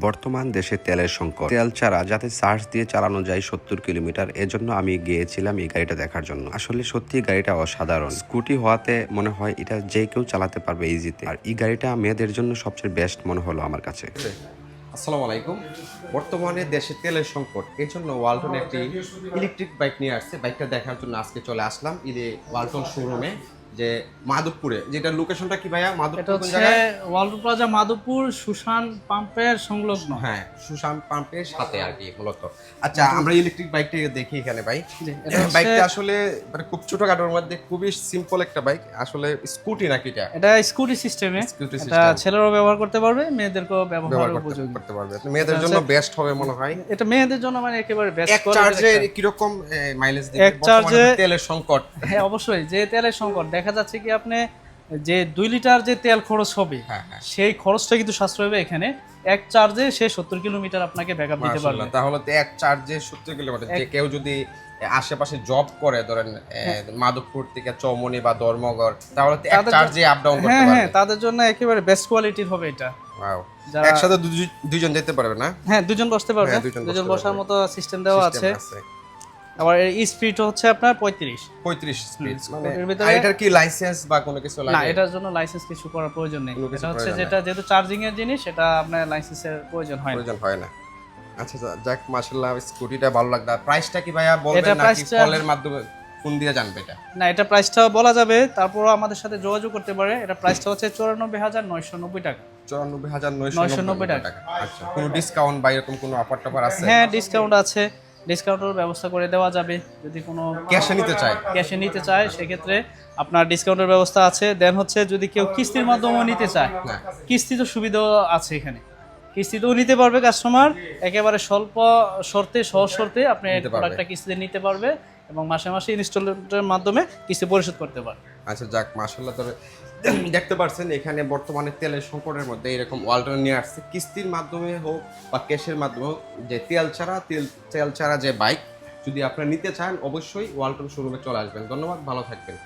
বর্তমান দেশে তেলের সংকট, তেল ছাড়া যাতে চার্জ দিয়ে চালানো যায় 70 কিলোমিটার, এজন্য আমি গিয়েছিলাম এই গাড়িটা দেখার জন্য। আসলে সত্যি গাড়িটা অসাধারণ। স্কুটি হওয়াতে মনে হয় এটা যে কেউ চালাতে পারবে ইজিতে। আর এই গাড়িটা মেয়েদের জন্য সবচেয়ে বেস্ট মনে হলো আমার কাছে। আসসালামু আলাইকুম। বর্তমানে দেশে তেলের সংকট, এই জন্য ওয়ালটন একটি ইলেকট্রিক বাইক নিয়ে আসছে। বাইকটা দেখার জন্য আজকে চলে আসলাম ওয়ালটন শোরুমে, যে মাধবপুরে। যেটা লোকেশনটা কি ভাইয়া? মাধবপুর কোন জায়গায়? ওয়ালটন প্লাজা মাধবপুর সুশান পাম্পের সংলগ্ন। হ্যাঁ, সুশান পাম্পের সাথে আর কি মূলত। আচ্ছা, আমরা ইলেকট্রিক বাইকটা দেখি এখানে ভাই। বাইকটা আসলে মানে খুব ছোটখাটোর মধ্যে খুবই সিম্পল একটা বাইক। আসলে স্কুটি নাকি এটা? এটা স্কুটি সিস্টেমে, এটা ছেলেরাও ব্যবহার করতে পারবে, মেয়েদেরকেও ব্যবহার উপযোগী করতে পারবে। মেয়েদের জন্য বেস্ট হবে মনে হয়। এটা মেয়েদের জন্য মানে একেবারে বেস্ট। এক চার্জে কি রকম মাইলেজ দিবে? এক চার্জে তেলের সংকট। হ্যাঁ, অবশ্যই। যে তেলের সংকট দেখা যাচ্ছে কি, আপনি যে 2 লিটার যে তেল খরচ হবে, সেই খরচটা কিন্তু সাশ্রয় হবে এখানে। এক চার্জে সে 70 কিলোমিটার আপনাকে ব্যাকআপ দিতে পারবে। তাহলে তো এক চার্জে 70 কিলোমিটার, যে কেউ যদি আশেপাশে জব করে, ধরেন মাধবপুর থেকে চৌমনি বা ধর্মগড়, তাহলে তো এক চার্জে আপ ডাউন করতে পারবে। হ্যাঁ, তাদের জন্য একেবারে বেস্ট কোয়ালিটির হবে এটা। ওয়াও, একসাথে দুইজন যেতে পারবে না? হ্যাঁ, দুজন বসতে পারবে। দুজন বসার মতো সিস্টেম দেওয়া আছে। আবার এই স্পিড হচ্ছে আপনার 35 স্পিড। মানে এটার কি লাইসেন্স বা কোনো কিছু লাগে? না, এটার জন্য লাইসেন্স কিছু করার প্রয়োজন নেই। এটা হচ্ছে যেটা যেহেতু চার্জিং এর জিনিস, এটা আপনার লাইসেন্সের প্রয়োজন হয় না। আচ্ছা, যাক, মাশাআল্লাহ, স্কুটিটা ভালো লাগলো। প্রাইসটা কি ভাইয়া বলবেন নাকি কলের মাধ্যমে ফোন দিয়ে জানবে এটা? না, এটা প্রাইসটাও বলা যাবে, তারপরও আমাদের সাথে যোগাযোগ করতে পারে। এটা প্রাইসটা হচ্ছে 94,990 টাকা। 94,990 টাকা। আচ্ছা, কোনো ডিসকাউন্ট বা এরকম কোনো অফার টফার আছে? হ্যাঁ, ডিসকাউন্ট আছে। ডিসকাউন্টের ব্যবস্থা করে দেওয়া যাবে। যদি কোনো ক্যাশে নিতে চায় সেক্ষেত্রে আপনার ডিসকাউন্টের ব্যবস্থা আছে। দেন হচ্ছে যদি কেউ কিস্তির মাধ্যমেও নিতে চায়, কিস্তি তো সুবিধা আছে এখানে। কিস্তিতেও নিতে পারবে কাস্টমার, একেবারে স্বল্প শর্তে, সহজ শর্তে আপনি প্রোডাক্টটা কিস্তিতে নিতে পারবে এবং মাসে মাসে ইনস্টলমেন্টের মাধ্যমে কিস্তি পরিশোধ করতে পারবে। আচ্ছা, যাক, মাশাআল্লাহ। তবে দেখতে পাচ্ছেন এখানে বর্তমানে তেলের সংকটের মধ্যে এরকম ওয়ালটন নিয়ে আসছে। কিস্তির মাধ্যমে হোক বা ক্যাশের মাধ্যমে হোক, যে তেল ছাড়া যে বাইক যদি আপনারা নিতে চান, অবশ্যই ওয়ালটন শোরুমে চলে আসবেন। ধন্যবাদ, ভালো থাকবেন।